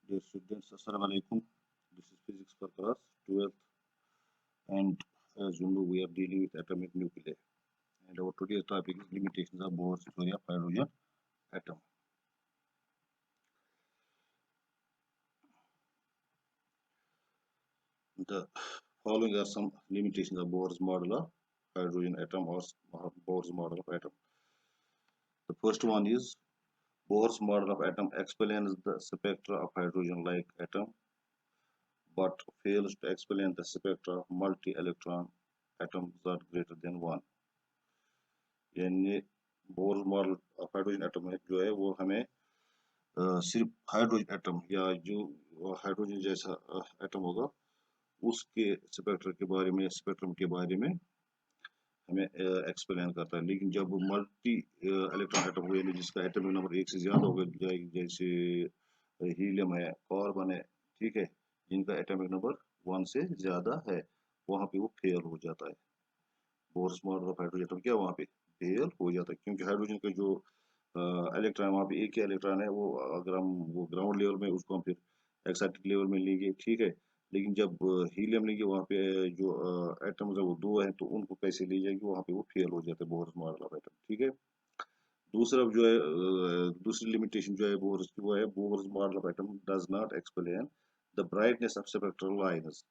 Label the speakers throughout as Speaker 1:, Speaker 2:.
Speaker 1: Dear students, Assalamu alaikum. This is physics for class 12th, and as you know, we are dealing with atomic nuclei. And our today's topic is limitations of Bohr's theory of hydrogen atom. The following are some limitations of Bohr's model of hydrogen atom or Bohr's model of atom. The first one is Bohr's model of atom explains the spectra of hydrogen-like atom, but fails to explain the spectra of multi-electron atoms that are greater than one. यानी Bohr model of hydrogen atom है जो है वो हमें सिर्फ hydrogen atom या जो hydrogen जैसा एटम होगा उसके स्पेक्ट्रम के बारे में हमें एक्सप्लेन करता है। लेकिन जब मल्टी इलेक्ट्रॉन एटम हो यानी जिसका एटॉमिक नंबर एक से ज्यादा हो गया जैसे हीलियम है, कार्बन है, ठीक है, जिनका एटॉमिक नंबर 1 से ज्यादा है, वहां पे वो फेल हो जाता है। Bohr's model of hydrogen atom क्या वहां पे फेल हो जाता है, क्योंकि हाइड्रोजन का जो इलेक्ट्रॉन वहाँ पे एक ही इलेक्ट्रॉन है, वो अगर हम वो ग्राउंड लेवल में उसको हम फिर एक्साइटेड लेवल में लेंगे, ठीक है। लेकिन जब हीलियम लेंगे वहाँ पे जो एटम्स है वो दो हैं, तो उनको कैसे ले जाएंगे, वहाँ पे वो फेल हो जाते हैं बोर्स मॉडल ऑफ एटम, ठीक है। दूसरा जो है दूसरी लिमिटेशन जो है बोर्स की, वो है Bohr's model of atom does not explain the brightness of spectral lines.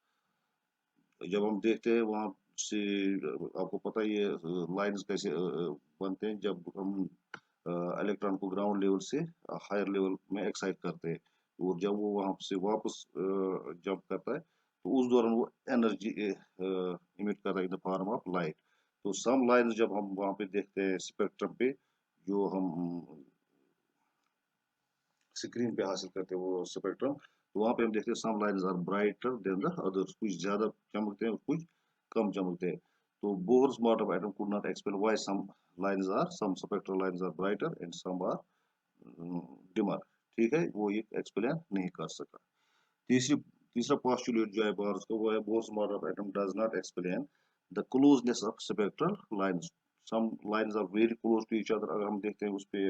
Speaker 1: जब हम देखते हैं वहां से आपको पता ही है लाइंस कैसे बनते हैं, जब हम इलेक्ट्रॉन को ग्राउंड लेवल से हायर लेवल में एक्साइट करते हैं, और जब वो वहां से वापस जंप करता है तो उस दौरान वो एनर्जी इमिट करता है in the form of light. तो सम लाइंस जब हम वहां पे देखते हैं स्पेक्ट्रम पे, जो हम स्क्रीन पे हासिल करते हैं वो स्पेक्ट्रम, तो वहां पे हम देखते हैं some lines are brighter than the others, कुछ ज्यादा चमकते हैं और कुछ कम चमकते हैं। तो Bohr's model of atom could not explain why some spectral lines are brighter and some are dimmer, ठीक है, वो ये एक्सप्लेन नहीं कर सका। तीसरा पोस्टुलेट जो है बोर्स का, वो है Bohr's model of atom does not explain the closeness of spectral lines. Some lines are very close to each other. अगर हम देखते हैं उस पे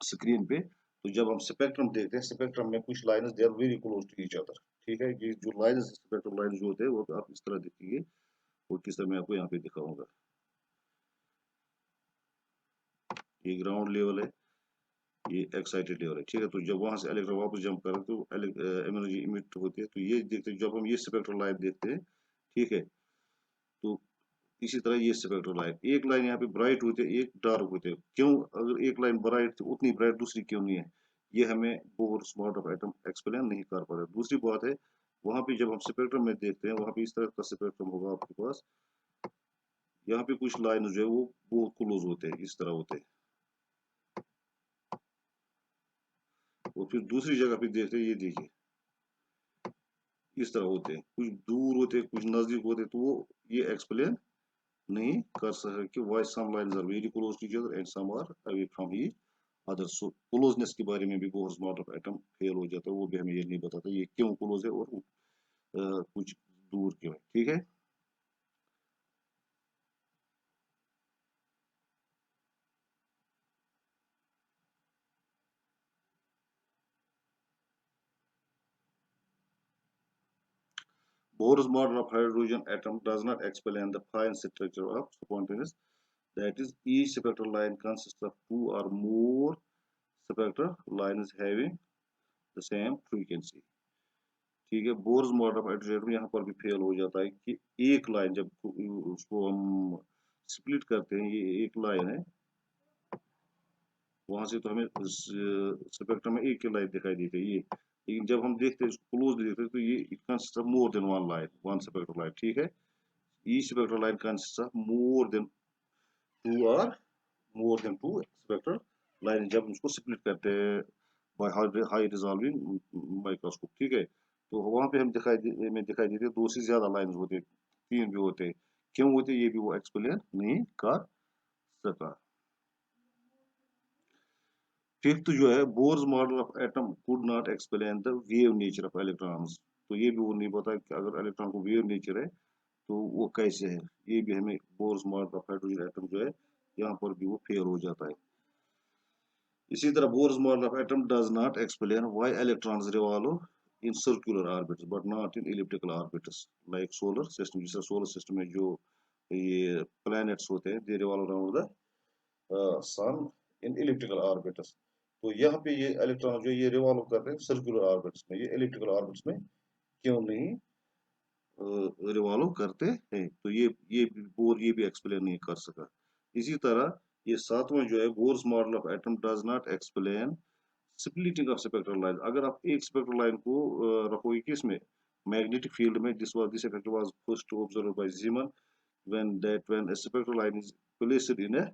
Speaker 1: स्क्रीन पे, तो जब हम स्पेक्ट्रम देखते हैं, स्पेक्ट्रम में कुछ lines they are very close to each other, ठीक है। ये जो लाइंस स्पेक्ट्रम लाइंस जो होते हैं वो आप इस तरह देखेंगे, वो किस तरह मैं आपको यहाँ पे दिखाऊंगा। ये ग्राउंड लेवल है, ये एक्साइटेड लेवल है, ठीक है। तो जब वहां से इलेक्ट्रॉन वापस जंप करे तो एनर्जी इमिट होती है। तो ये देखते हैं, जब हम ये स्पेक्ट्रल लाइन देखते हैं, ठीक है, तो इसी तरह ये स्पेक्ट्रल लाइन, एक लाइन यहाँ पे ब्राइट होती है, एक डार्क होती है। क्यों? अगर एक लाइन ब्राइट थी उतनी ब्राइट दूसरी क्यों नहीं है, ये हमें bourse model of atom explain नहीं कर पा रहे। दूसरी बात है, वहां पे जब हम स्पेक्ट्रम में देखते हैं, वहां पे इस तरह का स्पेक्ट्रम होगा आपके पास, यहाँ पे कुछ लाइन जो है वो बहुत क्लोज होते हैं, इस तरह होते हैं। और फिर दूसरी जगह पे देखते हैं, ये देखिए इस तरह होते हैं, कुछ दूर होते हैं, कुछ नजदीक होते हैं। तो वो ये एक्सप्लेन नहीं कर सकते कि why some lines are very close to each other and some are away from each other. So closeness के बारे में भी Bohr's model of atom fail हो जाता है, वो भी हमें ये नहीं बताता ये क्यों क्लोज है और कुछ दूर क्यों है, ठीक है। Bohr's model of hydrogen atom does not explain the fine structure of spontaneous. That is, each spectral line consists of two or more spectral lines having the same frequency. ठीक है, बोर्स मॉडल ऑफ हाइड्रोजन यहाँ पर भी fail हो जाता है कि एक लाइन जब उसको हम स्प्लिट करते हैं, ये एक लाइन है, वहां से तो हमें स्पेक्ट्रम में एक ही लाइन दिखाई देती है ये। लेकिन जब हम देखते हैं इसको क्लोज देखते हैं, तो ये it consist of more than one line, one spectral line, ठीक है। Each spectral line consist of more than two और more than two spectral line, जब उसको स्प्लिट करते हैं बाय हाई रिजॉल्विंग माइक्रोस्कोप, ठीक है। तो वहां पे हम दिखाई देते दो से ज्यादा लाइन होते, तीन भी होते, क्यों होते ये भी वो एक्सप्लेन नहीं कर सका। फिफ्थ जो है, Bohr's model of atom could not explain the wave nature of electrons. तो ये भी वो नहीं बता कि अगर इलेक्ट्रॉन को वेव नेचर है तो वो कैसे है, ये भी हमें bourse model of hydrogen atom जो है यहाँ पर भी वो फेल हो जाता है। इसी तरह Bohr's model of atom does not explain why electrons revolve in circular orbits but not in elliptical orbits like solar system. जैसे solar system में जो ये planets होते हैं they revolve around the sun in elliptical orbits. तो यहाँ पे ये इलेक्ट्रॉन जो ये रिवॉल्व कर रहे हैं सर्कुलर ऑर्बिट्स में, ये एलिप्टिकल ऑर्बिट्स में क्यों नहीं रिवॉल्व करते हैं? तो ये बोर ये भी एक्सप्लेन नहीं कर सका। इसी तरह ये सातवां जो है Bohr's model of atom does not explain splitting of spectral line. अगर आप एक स्पेक्ट्रल लाइन को रखोगे किसमें, मैग्नेटिक फील्ड में, this effect was first observed bye जीमन when a spectral line is placed in a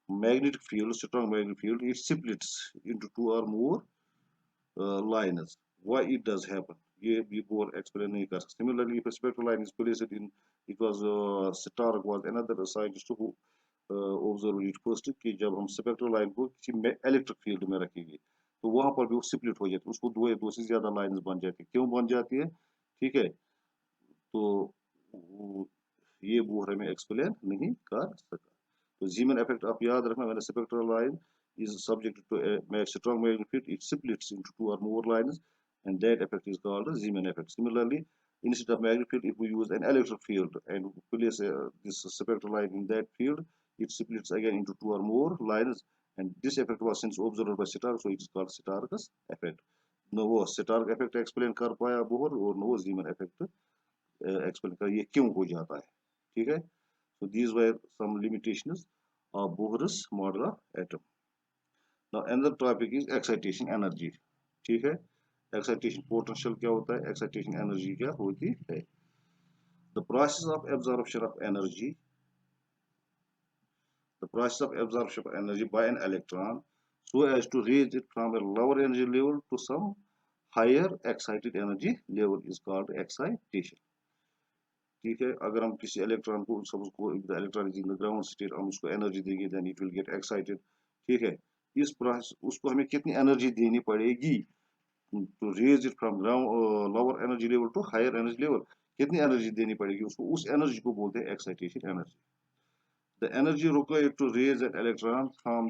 Speaker 1: magnetic field, strong magnetic field, it splits into two or more lines. Why it does happen? ये भी bore explain नहीं कर सकते। Similarly, if a spectral line is placed in, it was Stark was another scientist who observed it first कि जब हम spectral line को किसी इलेक्ट्रिक फील्ड में रखेंगे तो वहां पर भी वो स्प्लिट हो जाती है, उसको दो से ज्यादा लाइंस बन जाती है। क्यों बन जाती है? ठीक है, तो ये बोर हमें एक्सप्लेन नहीं कर सका। तो जीमन इफेक्ट आप याद रखना, when a spectral line is subjected to a strong magnetic field, it splits into two or more lines, and that effect is called the Zeeman effect. Similarly, instead of magnetic field, if we use an electric field and place this spectral line in that field, it splits again into two or more lines, and this effect was since observed by Stark, so it is called Stark's effect. No वो Stark effect explain कर पाया Bohr, और no Zeeman effect explain कर ये क्यों हो जाता है। ठीक है, so these were some limitations of Bohr's model of atom. Now another topic is excitation energy. ठीक है, excitation potential क्या होता है, excitation energy क्या होती है? The process of absorption of energy, the process of absorption of energy by an electron so as to raise it from a lower energy level to some higher excited energy level is called excitation. ठीक है, अगर हम किसी electron को electron is in the ground state हम उसको energy देंगे then it will get excited. ठीक है, इस प्रोसेस उसको हमें कितनी एनर्जी देनी पड़ेगी to raise it from ground lower energy level to higher energy level, कितनी एनर्जी देनी पड़ेगी उसको, उस एनर्जी को बोलते हैं excitation energy. The energy required to raise an electron from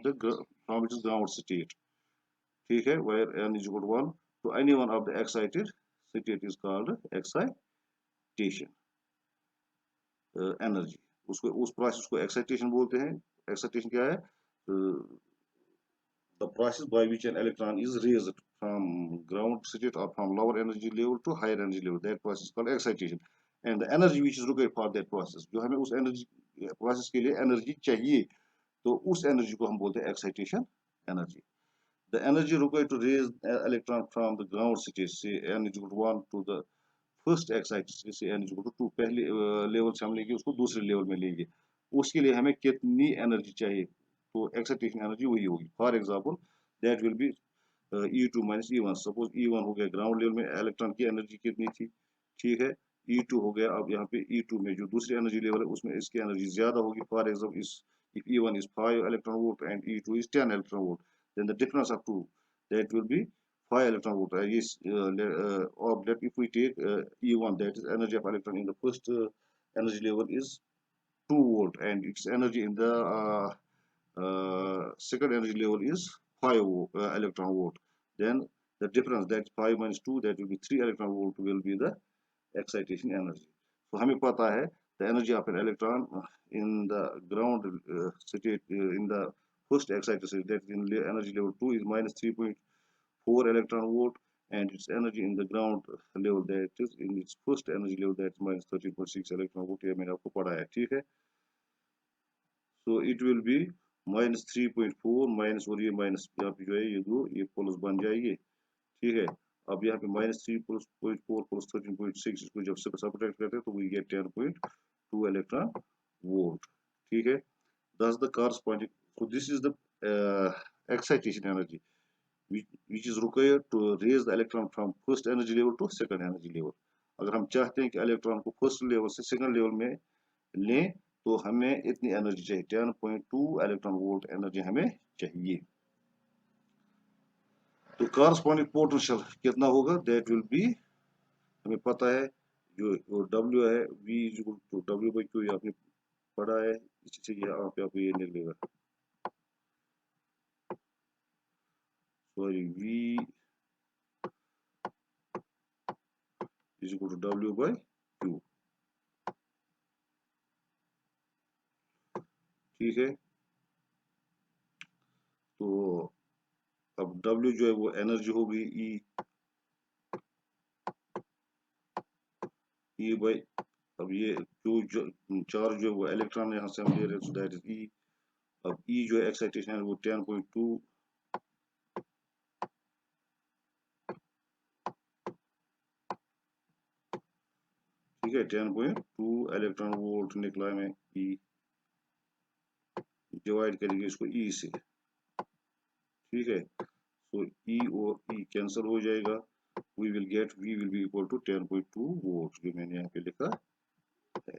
Speaker 1: its ground state, ठीक है, where n is equal to 1 to any one of the excited state is called excitation energy. उसको उस प्रोसेस को excitation बोलते हैं। Excitation क्या है? The process by which an electron is raised from ground state और from lower energy level to higher energy level, that process called excitation. And the energy which is required for that process, जो हमें उस energy process के लिए energy चाहिए तो उस energy को हम बोलते हैं excitation energy. The energy required to raise electron from the ground state से n is equal to 1 to the first excitation से n इक्वल टू 2 पहले लेवल से हम लेंगे उसको दूसरे लेवल में लेंगे, उसके लिए हमें कितनी एनर्जी चाहिए, तो एक्साइटेशन एनर्जी वही होगी। For example that will be E2 minus E1। Suppose E1 हो गया ग्राउंड लेवल में, इलेक्ट्रॉन की एनर्जी कितनी थी, ठीक है, E2 हो गया। अब यहाँ पे E2 में जो दूसरी एनर्जी लेवल है उसमें इसकी एनर्जी ज्यादा होगी। For example if E1 is 5 electron volt and E2 is 10 electron volt, then the difference of two that will be 5 electron volt. Or if we take E1, that is energy of electron in the first energy level is 2 volt and its energy in the second energy level is 5 electron volt. Then the difference, that 5 minus 2, that will be 3 electron volt, will be the excitation energy. So हमें पता है the energy of an electron in the ground state in the first excited state, that in energy level 2 is minus 3.4 electron volt, and its energy in the ground level, that is in its first energy level, that is minus 13.6 electron volt। ये मैंने आपको पढ़ाया है, ठीक है। So it will be minus 3.4 minus, और ये minus यहाँ पे जो है ये दो ये प्लस बन जाएगी, ठीक है। अब यहाँ पे माइनस 3.4 प्लस 13.6 इसको जब सब्ट्रैक्ट करते हैं तो वी गेट 10.2 इलेक्ट्रॉन वोल्ट, ठीक है। Thus the corresponding, so this is the excitation energy which is required to raise the electron from first energy level to second energy level। अगर हम चाहते हैं कि इलेक्ट्रॉन को फर्स्ट लेवल से second level में लें तो हमें इतनी एनर्जी चाहिए, 10.2 इलेक्ट्रॉन वोल्ट एनर्जी हमें चाहिए। तो कॉरस्पॉन्डिंग पोटेंशियल कितना होगा, दैट विल बी, हमें पता है जो W है V equal to W by Q, आपने पढ़ा है, इससे ये आप ये निकलेगा। Sorry V is equal to W by Q। ठीक है, तो अब W जो है वो एनर्जी होगी E बाई, अब ये Q जो चार्ज जो है वो इलेक्ट्रॉन यहाँ से हम ले रहे हैं, सो दैट इज E। अब E जो है एक्साइटेशन है वो 10.2, ठीक है, 10.2 इलेक्ट्रॉन वोल्ट निकला है। E डिवाइड करेंगे इसको E से, ठीक है, तो E और E कैंसिल हो जाएगा, we will get V will be equal to 10.2 volt, जो मैंने यहाँ पे लिखा है।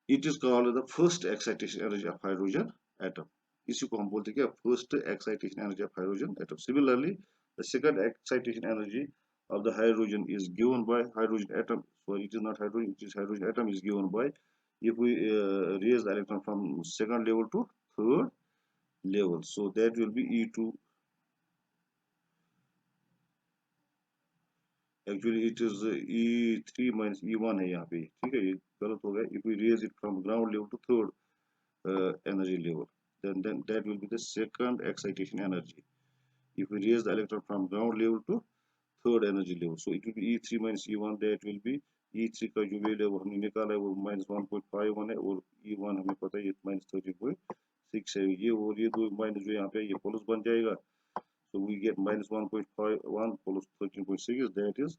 Speaker 1: It is called the first excitation energy of hydrogen atom। इसी को हम बोलते हैं क्या, first excitation energy of hydrogen atom। Similarly, the second excitation energy of the hydrogen is given by hydrogen atom. So it is not hydrogen, it is hydrogen atom is given by, if we raise the electron from second level to third level, so that will be E2, actually it is E3 minus E1 है यहाँ पे, ठीक है, ये गलत हो गया। If we raise it from ground level to third energy level, then that will be the second excitation energy if we raise the electron from ground level to third energy level, so it will be E3 minus E1, that will be E3 का जो value हमने निकाला है वो -1.51 है, और E1 हमें पता है ये -13.6 है, ये और ये दो माइनस जो यहाँ पे ये प्लस बन जाएगा, so we get -1.51 plus 13.6, that is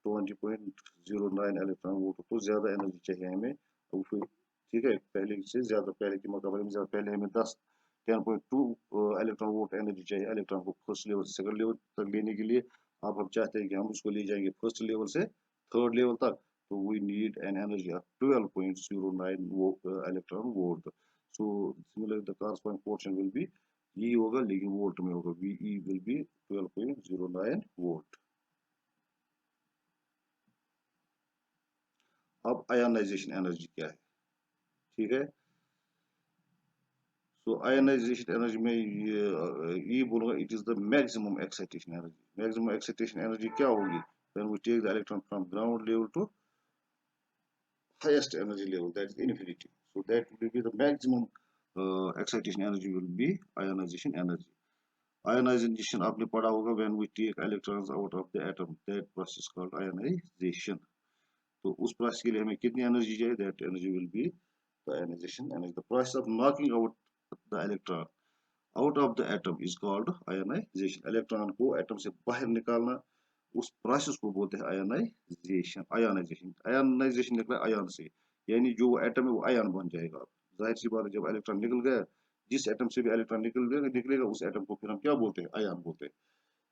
Speaker 1: 20.09 electron volt. तो ज्यादा एनर्जी चाहिए हमें, तो फिर ठीक है, पहले से ज्यादा, पहले के मुकाबले में ज्यादा, पहले हमें 10.2 इलेक्ट्रॉन वोल्ट एनर्जी चाहिए इलेक्ट्रॉन को फर्स्ट लेवल से सेकंड लेवल तक लेने के लिए। अब हम चाहते हैं कि हम उसको ले जाएंगे फर्स्ट लेवल से थर्ड लेवल तक, तो we need an energy of 12.09 electron volt. So similar the corresponding portion will be, ये होगा लेकिन वोल्ट में होगा, VE विल बी 12.09 वोल्ट। अब आयनाइजेशन एनर्जी क्या है, ठीक है, सो आयनाइजेशन एनर्जी में ये बोलूंगा, it is the maximum excitation energy. Maximum excitation energy क्या होगी, when we take the electron from ground level to highest energy level, that is infinity, so that will be the maximum excitation energy will be ionization energy। ionization आपने पढ़ा होगा, when we take electrons out of the atom, that process called ionization। तो उस process के लिए हमें कितनी energy चाहिए, that energy will be the ionization energy। the process of knocking out the electron out of the atom is called ionization। Electron को atom से बाहर निकालना, उस प्रोसेस को बोलते हैं आयनाइजेशन। आयनाइजेशन आयनाइजेशन निकला आयन से, यानी जो एटम है वो आयन बन जाएगा। जाहिर सी बात है, जब इलेक्ट्रॉन निकल गया, जिस एटम से भी इलेक्ट्रॉन निकलेगा उस एटम को फिर हम क्या बोलते हैं, आयन बोलते हैं।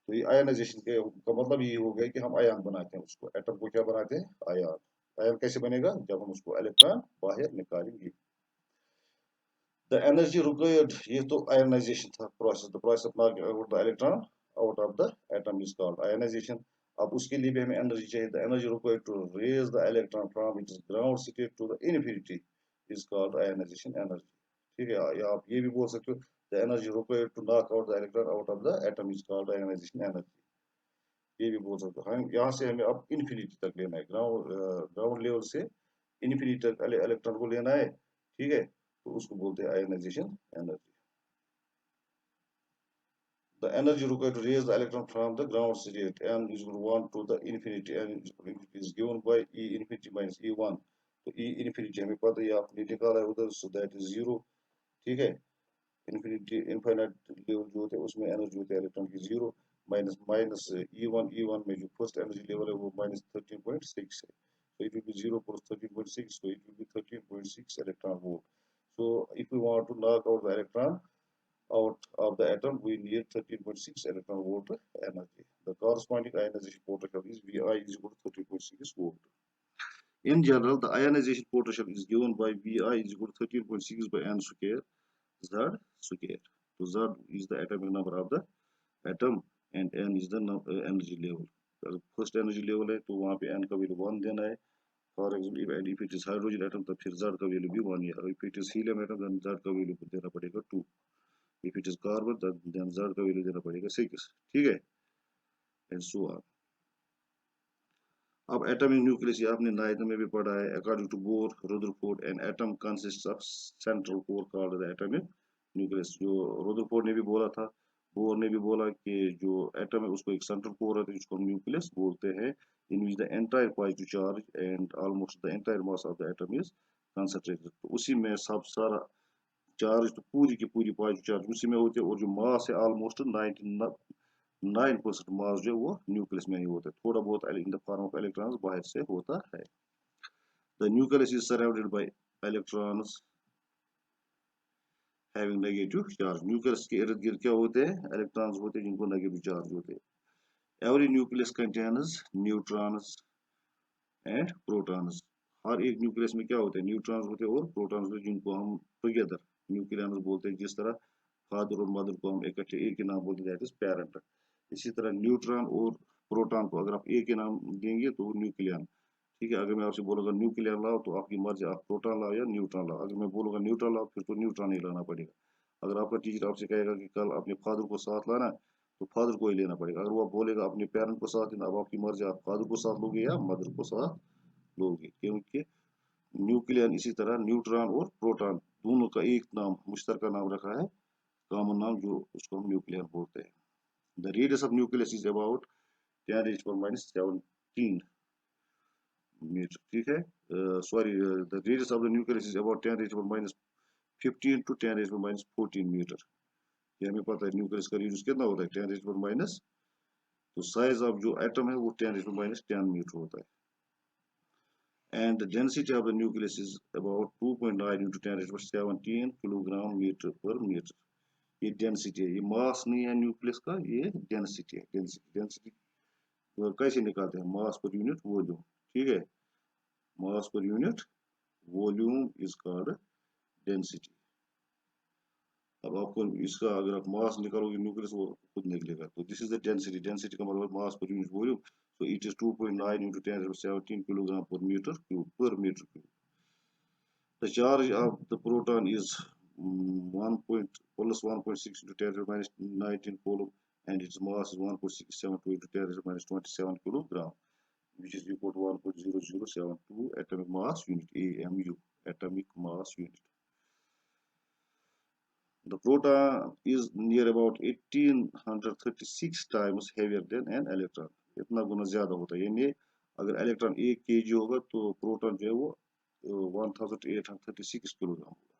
Speaker 1: तो ये आयनाइजेशन का मतलब ये हो गया कि हम आयन बनाते हैं, उसको एटम को क्या बनाते हैं, आयन। आयन कैसे बनेगा, जब हम उसको इलेक्ट्रॉन बाहर निकालेंगे। The energy required, ये तो ionization था process, the process of knocking out the electron out of the atom is called ionization। अब उसके लिए भी हमें एनर्जी चाहिए, the energy required to raise the electron from its ground state to the infinity is called ionization energy। ठीक है, या आप ये भी बोल सकते हो, the energy required to knock out the electron out of the atom is called ionization energy, ये भी बोल सकते हो। हम यहाँ से हमें अब इन्फिनिटी तक लेना है, ग्राउंड लेवल से इन्फिनिटी तक इलेक्ट्रॉन को लेना है, ठीक है, तो उसको बोलते हैं ionisation energy. The energy required to raise the electron from the ground state n is equal to 1 to the infinity, n is given by E infinity minus E1। तो E infinity हमें पता है, आपने निकाला है उधर, so that is 0, ठीक है। इन्फिनिटी इनफाइनाइट लेवल जो होते हैं उसमें एनर्जी होती है इलेक्ट्रॉन की 0, माइनस माइनस E1 में जो फर्स्ट एनर्जी लेवल है वो -13.6 है, so it will be 0 plus 13.6, so it will be 13.6 electron volt। So if we want to knock out the electron out of the atom, we need 13.6 electron volt energy। The corresponding ionization potential is Vi is equal to 13.6 volt। In general, the ionization potential is given by Vi is equal to 13.6 by n square Z square। So Z is the atomic number of the atom and n is the energy level। First energy level है तो वहाँ पे n का value 1 देना है। For example if it is hydrogen atom तो फिर Z का वैल्यू भी 1 है, if it is helium atom then Z का वैल्यू देना पड़ेगा 2। If it is carbon then Z का वैल्यू देना पड़ेगा 6, ठीक है, एंड सो ऑन। अब एटॉमिक न्यूक्लियस ये आपने 9th में भी पढ़ा है। According to Bohr Rutherford an atom consists of central core called the atomic nucleus. जो रुदरफोर्ड ने भी बोला था, बोर ने भी बोला कि जो एटम है उसको एक सेंट्रल कोर है जिसको हम न्यूक्लियस बोलते हैं, in which the entire positive charge and almost the entire mass of the atom is concentrated. तो उसी में सब सारा चार्ज, तो पूरी की पूरी पॉजिटिव चार्ज उसी में होती है, और जो मास है ऑलमोस्ट 9% मास जो वो न्यूक्लियस में ही होता है, थोड़ा बहुत in the form of electrons बाहर से होता है। The nucleus is surrounded by electrons having negative charge. Nucleus के इर्द गिर्द क्या होते हैं, इलेक्ट्रॉन्स होते हैं जिनको नेगेटिव चार्ज होते हैं। Every nucleus contains neutrons and protons. हर एक न्यूक्लियस में क्या होते हैं, न्यूट्रॉन्स होते हैं और प्रोटॉन्स होते हैं, जिनको हम टुगेदर न्यूक्लियस बोलते हैं। जिस तरह फादर और मदर को हम इकट्ठे एक ही नाम बोलते हैं, दैट इज पेरेंट। इसी तरह न्यूट्रॉन और प्रोटॉन को अगर आप एक ही नाम देंगे तो न्यूक्लियन, ठीक है। अगर मैं आपसे बोलूंगा न्यूक्लियन लाओ तो आपकी मर्जी, आप प्रोटॉन लाओ या न्यूट्रॉन लाओ। अगर मैं बोलूंगा न्यूट्रॉन लाओ फिर तो न्यूट्रॉन ही लाना पड़ेगा। अगर आपका टीचर आपसे कहेगा कि कल अपने फादर को साथ लाना, तो फादर को ही लेना पड़ेगा। अगर वो बोलेगा अपने पेरेंट को साथ लेना, अब आपकी मर्जी, आप फादर को साथ लोगे या मदर को साथ लोगे, क्योंकि न्यूक्लियन इसी तरह न्यूट्रॉन और प्रोटॉन दोनों का एक नाम, मुश्तरका नाम रखा है, कॉमन नाम, जो उसको हम न्यूक्लियन बोलते हैं। The radius of nucleus is about 10⁻⁻17 metre, ठीक है। Sorry, the radius of the nucleus is about 10⁻15 to 10⁻14 metre. ये हमें पता है न्यूक्लियस का रेडियस कितना होता है, 10⁻, तो साइज ऑफ जो एटम है वो 10⁻10 मीटर होता है। And the density of the nucleus is about 2.9 into 10⁻17 kilogram metre पर मीटर। ये डेंसिटी है, ये मास नहीं है न्यूक्लियस का, ये डेंसिटी है। डेंसिटी कैसे निकालते हैं, मास पर यूनिट वॉल्यूम, ठीक है। Mass per unit volume is called density. अब आपको इसका अगर आप मास निकालोगे न्यूक्लियस, वो खुद निकलेगा। तो this is the density, density का मतलब mass per unit volume. So it is 2.9 into 10⁻17 kilogram per meter cube. The charge of the proton is 1+1.6 into 10⁻19 coulomb, and its mass is 1.672 into 10⁻27 kilogram, which is equal to 1.0072 atomic mass unit, AMU, atomic mass unit. The proton is near about 1836 times heavier than an electron. इतना गुना ज्यादा होता है, यानी अगर electron 1 kg होगा तो proton जो है वो 1836 किलोग्राम होगा।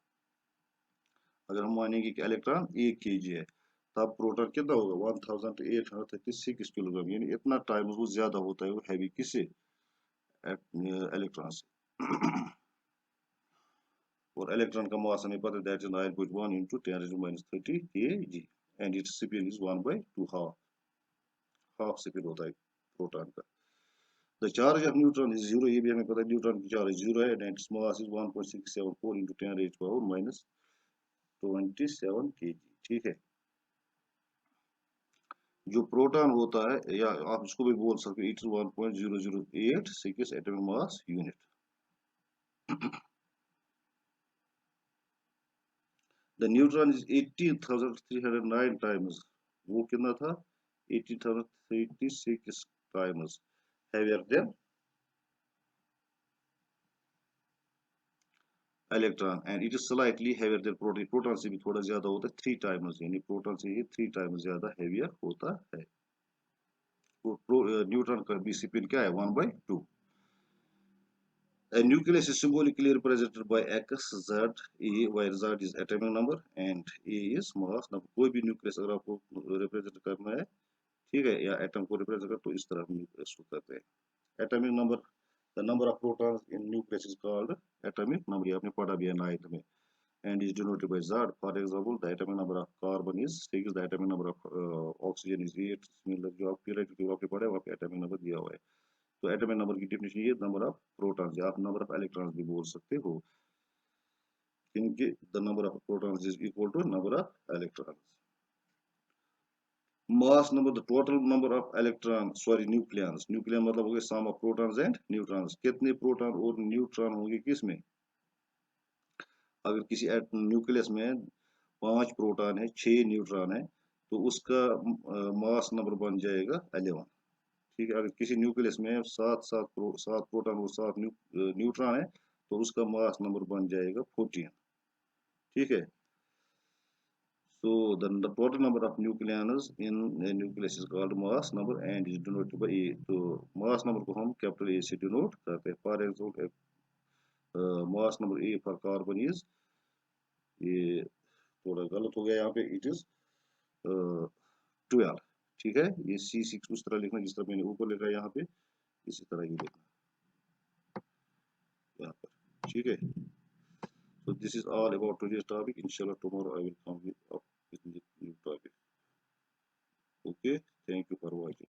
Speaker 1: अगर हम मानेंगे कि इलेक्ट्रॉन 1 kg है, तब प्रोटॉन कितना होगा 1836 किलोग्राम, यानी इतना टाइम वो ज्यादा होता है वो हैवी किससे, इलेक्ट्रॉन से। और इलेक्ट्रॉन का मास हमें पता है, that is 9.1 into 10⁻30 kg, and it's spin is 1/2, half spin होता है प्रोटॉन का। The charge of neutron is 0, ये भी हमें पता है, न्यूट्रॉन की चार्ज 0 है, and its mass is 1.674 into 10⁻27 kg, ठीक है। जो प्रोटॉन होता है, या आप इसको भी बोल सकते हैं, it's 1.0086 atomic mass unit. The neutron is 18,309 times, वो कितना था, 18,036 times heavier than electron, and it is slightly heavier than proton. Proton से भी थोड़ा ज्यादा होता है, 3 times, यानी प्रोटॉन से ये 3 times ज्यादा heavier होता है। न्यूट्रॉन का भी स्पिन क्या है, 1/2। A nucleus is symbolically represented by X, Z, A, where Z is atomic number and A is mass number। कोई भी न्यूक्लियस अगर आपको रिप्रेजेंट करना है, ठीक है, या एटम को रिप्रेजेंट कर, तो इस तरह हम न्यूक्लियस को करते हैं। Atomic number, the number of protons in nucleus is called atomic number, ये आपने पढ़ा भी है 9th में, and is denoted by Z. For example, the atomic number of carbon is 6, the atomic number of oxygen is 8। जो आप period आपने पढ़ा है वहाँ पे एटॉमिक नंबर दिया हुआ है। तो एटॉमिक नंबर की डेफिनेशन ये, नंबर ऑफ प्रोटॉन्स, या आप नंबर ऑफ इलेक्ट्रॉन्स भी बोल सकते हो, क्योंकि the number of protons is equal to number of electrons. Mass number, the total number of electron, sorry nucleons, nucleon मतलब हो गया sum of protons and neutrons. कितने प्रोटॉन और न्यूट्रॉन होंगे किसमें, अगर किसी न्यूक्लियस में 5 प्रोटॉन है, 6 न्यूट्रॉन है, तो उसका मास नंबर बन जाएगा 11। ठीक है, अगर किसी न्यूक्लियस में सात प्रोटॉन और 7 न्यूट्रॉन है, तो उसका मास नंबर बन जाएगा 14। ठीक है। So the total number of nucleons in a nucleus is called mass number and is denoted by A. तो mass number को हम capital A से denote करते हैं. For example, mass number A for carbon is, ये थोड़ा गलत हो गया यहाँ पे, it is 12। ठीक है, ये C6 उस तरह लिखना जिस तरह मैंने ऊपर लिखा है यहाँ पे, इसी तरह ही लिखना यहाँ पर। ठीक है। So this is all about today's topic. Inshallah tomorrow I will come with a new topic. Okay, thank you for watching.